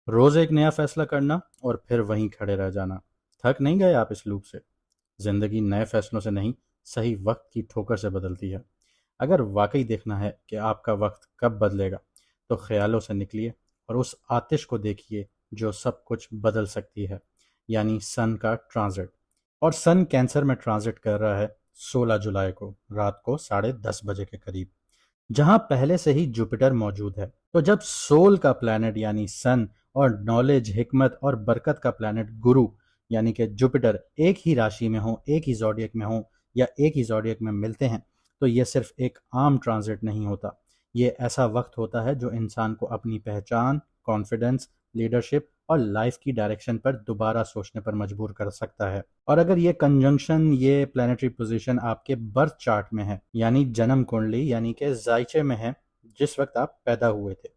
रोज एक नया फैसला करना और फिर वहीं खड़े रह जाना। थक नहीं गए आप इस लूप से? जिंदगी नए फैसलों से नहीं, सही वक्त की ठोकर से बदलती है। अगर वाकई देखना है कि आपका वक्त कब बदलेगा, तो ख्यालों से निकलिए और उस आतिश को देखिए जो सब कुछ बदल सकती है, यानी सन का ट्रांजिट। और सन कैंसर में ट्रांजिट कर रहा है 16 जुलाई को रात को 10:30 बजे के करीब, जहां पहले से ही जुपिटर मौजूद है। तो जब सोल का प्लैनेट यानी सन और नॉलेज, हिकमत और बरकत का प्लैनेट गुरु यानी कि जुपिटर एक ही राशि में हो, एक ही जॉडियक में हो या एक ही जॉडियक में मिलते हैं, तो ये सिर्फ एक आम ट्रांजिट नहीं होता। ये ऐसा वक्त होता है जो इंसान को अपनी पहचान, कॉन्फिडेंस, लीडरशिप और लाइफ की डायरेक्शन पर दोबारा सोचने पर मजबूर कर सकता है। और अगर ये कंजंक्शन, ये प्लानिटरी पोजीशन आपके बर्थ चार्ट में है, यानी जन्म कुंडली यानी कि जायचे में है, जिस वक्त आप पैदा हुए थे,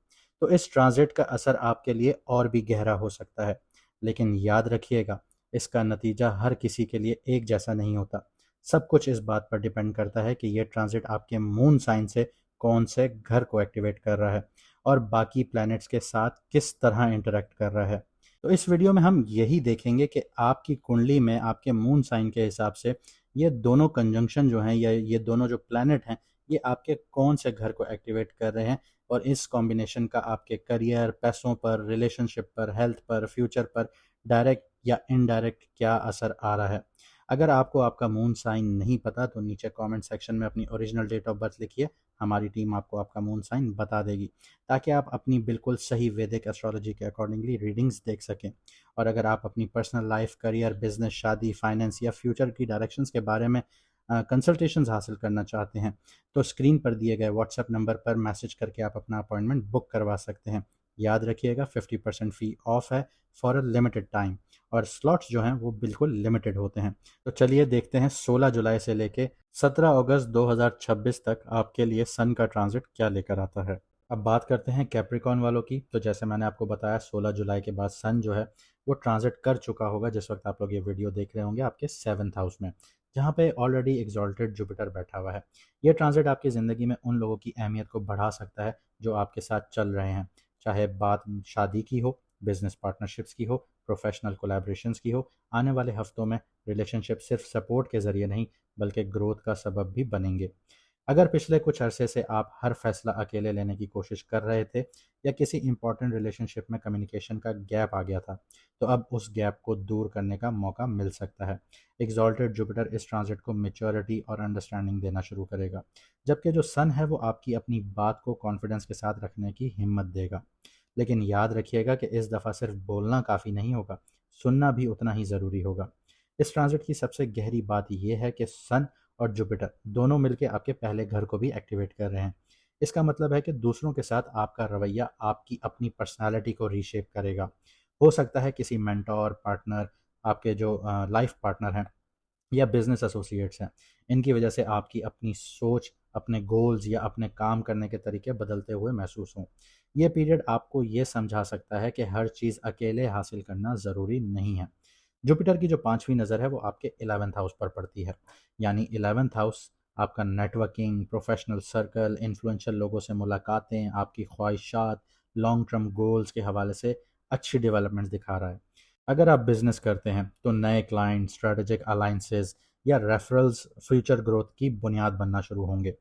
तो इस ट्रांजिट का असर आपके लिए और भी गहरा हो सकता है। लेकिन याद रखिएगा, इसका नतीजा हर किसी के लिए एक जैसा नहीं होता। सब कुछ इस बात पर डिपेंड करता है कि यह ट्रांजिट आपके मून साइन से कौन से घर को एक्टिवेट कर रहा है और बाकी प्लैनेट्स के साथ किस तरह इंटरेक्ट कर रहा है। तो इस वीडियो में हम यही देखेंगे कि आपकी कुंडली में आपके मून साइन के हिसाब से ये दोनों कंजंक्शन जो हैं या ये दोनों जो प्लैनेट हैं, ये आपके कौन से घर को एक्टिवेट कर रहे हैं और इस कॉम्बिनेशन का आपके करियर, पैसों पर, रिलेशनशिप पर, हेल्थ पर, फ्यूचर पर डायरेक्ट या इनडायरेक्ट क्या असर आ रहा है। अगर आपको आपका मून साइन नहीं पता तो नीचे कमेंट सेक्शन में अपनी ओरिजिनल डेट ऑफ बर्थ लिखिए। हमारी टीम आपको आपका मून साइन बता देगी, ताकि आप अपनी बिल्कुल सही वैदिक एस्ट्रोलॉजी के अकॉर्डिंगली रीडिंग्स देख सकें। और अगर आप अपनी पर्सनल लाइफ, करियर, बिजनेस, शादी, फाइनेंस या फ्यूचर की डायरेक्शंस के बारे में कंसल्टेशंस हासिल करना चाहते हैं, तो स्क्रीन पर दिए गए व्हाट्सएप नंबर पर मैसेज करके आप अपना अपॉइंटमेंट बुक करवा सकते हैं। याद रखिएगा, 50% फ़ी ऑफ है फॉर अ लिमिटेड टाइम, और स्लॉट्स जो हैं वो बिल्कुल लिमिटेड होते हैं। तो चलिए देखते हैं 16 जुलाई से लेके 17 अगस्त 2026 तक आपके लिए सन का ट्रांजिट क्या लेकर आता है। अब बात करते हैं कैप्रिकॉन वालों की। तो जैसे मैंने आपको बताया, 16 जुलाई के बाद सन जो है वो ट्रांजिट कर चुका होगा जिस वक्त आप लोग ये वीडियो देख रहे होंगे, आपके 7th हाउस में, जहाँ पे ऑलरेडी एग्जॉल्टेड जुपिटर बैठा हुआ है। ये ट्रांजिट आपकी ज़िंदगी में उन लोगों की अहमियत को बढ़ा सकता है जो आपके साथ चल रहे हैं, चाहे बात शादी की हो, बिजनेस पार्टनरशिप्स की हो, प्रोफेशनल कोलैबोरेशंस की हो। आने वाले हफ्तों में रिलेशनशिप सिर्फ सपोर्ट के ज़रिए नहीं, बल्कि ग्रोथ का सबब भी बनेंगे। अगर पिछले कुछ अरसे से आप हर फैसला अकेले लेने की कोशिश कर रहे थे या किसी इंपॉर्टेंट रिलेशनशिप में कम्युनिकेशन का गैप आ गया था, तो अब उस गैप को दूर करने का मौका मिल सकता है। एग्जॉल्टेड जुपिटर इस ट्रांजिट को मेच्योरिटी और अंडरस्टैंडिंग देना शुरू करेगा, जबकि जो सन है वो आपकी अपनी बात को कॉन्फिडेंस के साथ रखने की हिम्मत देगा। लेकिन याद रखिएगा कि इस दफ़ा सिर्फ बोलना काफ़ी नहीं होगा, सुनना भी उतना ही ज़रूरी होगा। इस ट्रांजिट की सबसे गहरी बात यह है कि सन और जुपिटर दोनों मिलकर आपके पहले घर को भी एक्टिवेट कर रहे हैं। इसका मतलब है कि दूसरों के साथ आपका रवैया आपकी अपनी पर्सनालिटी को रीशेप करेगा। हो सकता है किसी मेंटोर, पार्टनर, आपके जो लाइफ पार्टनर हैं या बिजनेस एसोसिएट्स हैं, इनकी वजह से आपकी अपनी सोच, अपने गोल्स या अपने काम करने के तरीके बदलते हुए महसूस हों। ये पीरियड आपको ये समझा सकता है कि हर चीज़ अकेले हासिल करना ज़रूरी नहीं है। जुपिटर की जो पांचवी नज़र है वो आपके 11th हाउस पर पड़ती है, यानी 11th हाउस आपका नेटवर्किंग, प्रोफेशनल सर्कल, इन्फ्लुएंशियल लोगों से मुलाकातें, आपकी ख्वाहिशात, लॉन्ग टर्म गोल्स के हवाले से अच्छी डेवलपमेंट्स दिखा रहा है। अगर आप बिजनेस करते हैं तो नए क्लाइंट, स्ट्रेटेजिक अलाइंसेस या रेफरल्स फ्यूचर ग्रोथ की बुनियाद बनना शुरू होंगे।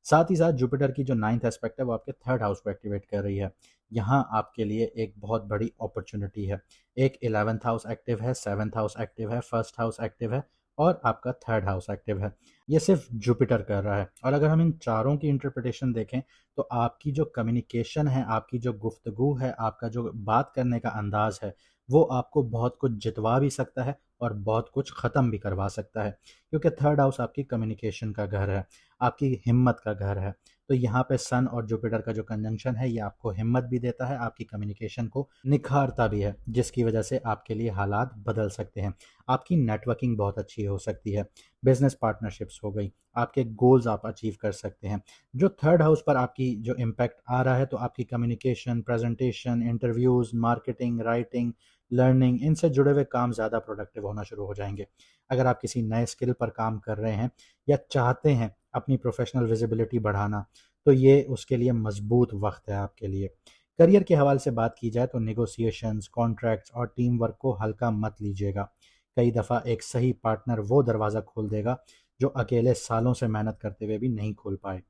साथ ही साथ जुपिटर की जो 9th एस्पेक्ट है वो आपके 3rd हाउस को एक्टिवेट कर रही है। यहाँ आपके लिए एक बहुत बड़ी अपॉर्चुनिटी है। एक 11th हाउस एक्टिव है, 7th हाउस एक्टिव है, फर्स्ट हाउस एक्टिव है और आपका 3rd हाउस एक्टिव है। ये सिर्फ जुपिटर कर रहा है। और अगर हम इन चारों की इंटरप्रिटेशन देखें, तो आपकी जो कम्युनिकेशन है, आपकी जो गुफ्तगू है, आपका जो बात करने का अंदाज है, वो आपको बहुत कुछ जितवा भी सकता है और बहुत कुछ ख़त्म भी करवा सकता है, क्योंकि 3rd हाउस आपकी कम्युनिकेशन का घर है, आपकी हिम्मत का घर है। तो यहाँ पे सन और जुपिटर का जो कंजंक्शन है ये आपको हिम्मत भी देता है, आपकी कम्युनिकेशन को निखारता भी है, जिसकी वजह से आपके लिए हालात बदल सकते हैं। आपकी नेटवर्किंग बहुत अच्छी हो सकती है, बिजनेस पार्टनरशिप्स हो गई, आपके गोल्स आप अचीव कर सकते हैं। जो 3rd हाउस पर आपकी जो इम्पैक्ट आ रहा है, तो आपकी communication, presentation, interviews, marketing, writing, learning, इनसे जुड़े हुए काम ज़्यादा प्रोडक्टिव होना शुरू हो जाएंगे। अगर आप किसी नए स्किल पर काम कर रहे हैं या चाहते हैं अपनी प्रोफेशनल विजिबिलिटी बढ़ाना, तो ये उसके लिए मजबूत वक्त है आपके लिए। करियर के हवाले से बात की जाए तो नेगोशिएशंस, कॉन्ट्रैक्ट्स और टीम वर्क को हल्का मत लीजिएगा। कई दफ़ा एक सही पार्टनर वो दरवाज़ा खोल देगा जो अकेले सालों से मेहनत करते हुए भी नहीं खोल पाए।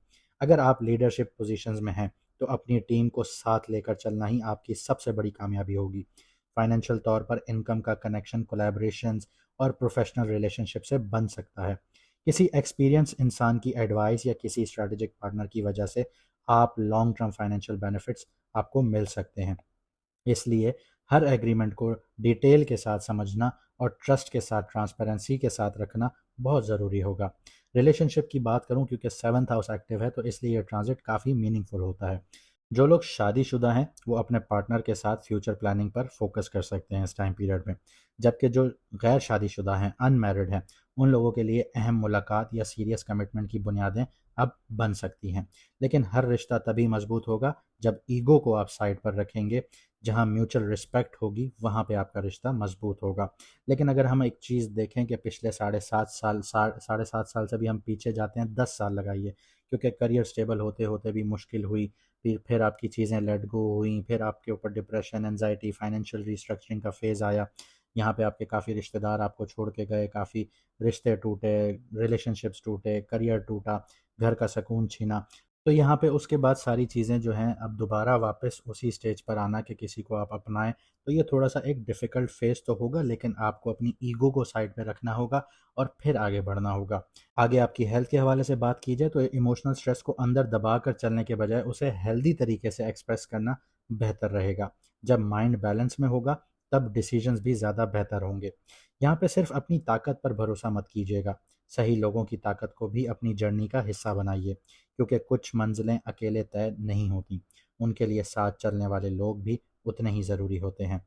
अगर आप लीडरशिप पोजीशंस में हैं तो अपनी टीम को साथ लेकर चलना ही आपकी सबसे बड़ी कामयाबी होगी। फाइनेंशियल तौर पर इनकम का कनेक्शन कोलैबोरेशंस और प्रोफेशनल रिलेशनशिप से बन सकता है। किसी एक्सपीरियंस इंसान की एडवाइस या किसी स्ट्रेटेजिक पार्टनर की वजह से आप लॉन्ग टर्म फाइनेंशियल बेनिफिट्स आपको मिल सकते हैं। इसलिए हर एग्रीमेंट को डिटेल के साथ समझना और ट्रस्ट के साथ ट्रांसपेरेंसी के साथ रखना बहुत ज़रूरी होगा। रिलेशनशिप की बात करूं क्योंकि सेवन्थ हाउस एक्टिव है तो इसलिए ये ट्रांजिट काफ़ी मीनिंगफुल होता है। जो लोग शादीशुदा हैं वो अपने पार्टनर के साथ फ्यूचर प्लानिंग पर फोकस कर सकते हैं इस टाइम पीरियड में, जबकि जो गैर शादीशुदा हैं, अनमैरिड हैं, उन लोगों के लिए अहम मुलाकात या सीरियस कमिटमेंट की बुनियादें अब बन सकती हैं। लेकिन हर रिश्ता तभी मजबूत होगा जब ईगो को आप साइड पर रखेंगे। जहाँ म्यूचुअल रिस्पेक्ट होगी वहाँ पे आपका रिश्ता मजबूत होगा। लेकिन अगर हम एक चीज़ देखें कि पिछले 7.5 साल 7.5 साल से भी हम पीछे जाते हैं, 10 साल लगाइए, क्योंकि करियर स्टेबल होते होते भी मुश्किल हुई, फिर आपकी चीज़ें लेट गो हुई, फिर आपके ऊपर डिप्रेशन, एनजाइटी, फाइनेंशियल रिस्ट्रक्चरिंग का फेज़ आया। यहाँ पे आपके काफ़ी रिश्तेदार आपको छोड़ के गए, काफ़ी रिश्ते टूटे, रिलेशनशिप्स टूटे, करियर टूटा, घर का सुकून छीना। तो यहाँ पे उसके बाद सारी चीज़ें जो हैं अब दोबारा वापस उसी स्टेज पर आना कि किसी को आप अपनाएं, तो ये थोड़ा सा एक डिफ़िकल्ट फेज़ तो होगा, लेकिन आपको अपनी ईगो को साइड पे रखना होगा और फिर आगे बढ़ना होगा। आगे आपकी हेल्थ के हवाले से बात की जाए तो इमोशनल स्ट्रेस को अंदर दबा कर चलने के बजाय उसे हेल्दी तरीके से एक्सप्रेस करना बेहतर रहेगा। जब माइंड बैलेंस में होगा तब डिसीजंस भी ज़्यादा बेहतर होंगे। यहाँ पे सिर्फ अपनी ताकत पर भरोसा मत कीजिएगा, सही लोगों की ताकत को भी अपनी जर्नी का हिस्सा बनाइए, क्योंकि कुछ मंजिलें अकेले तय नहीं होती, उनके लिए साथ चलने वाले लोग भी उतने ही ज़रूरी होते हैं।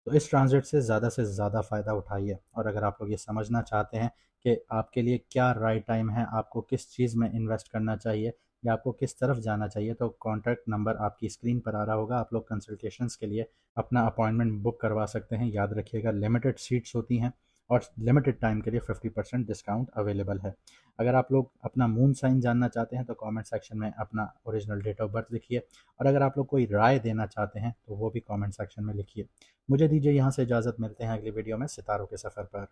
तो इस ट्रांजिट से ज़्यादा फ़ायदा उठाइए, और अगर आप लोग ये समझना चाहते हैं कि आपके लिए क्या राइट टाइम है, आपको किस चीज़ में इन्वेस्ट करना चाहिए या आपको किस तरफ जाना चाहिए, तो कॉन्टैक्ट नंबर आपकी स्क्रीन पर आ रहा होगा। आप लोग कंसल्टेशंस के लिए अपना अपॉइंटमेंट बुक करवा सकते हैं। याद रखिएगा, लिमिटेड सीट्स होती हैं और लिमिटेड टाइम के लिए 50% डिस्काउंट अवेलेबल है। अगर आप लोग अपना मून साइन जानना चाहते हैं तो कमेंट सेक्शन में अपना ओरिजिनल डेट ऑफ बर्थ लिखिए, और अगर आप लोग कोई राय देना चाहते हैं तो वो भी कमेंट सेक्शन में लिखिए। मुझे दीजिए यहाँ से इजाज़त, मिलते हैं अगली वीडियो में सितारों के सफ़र पर।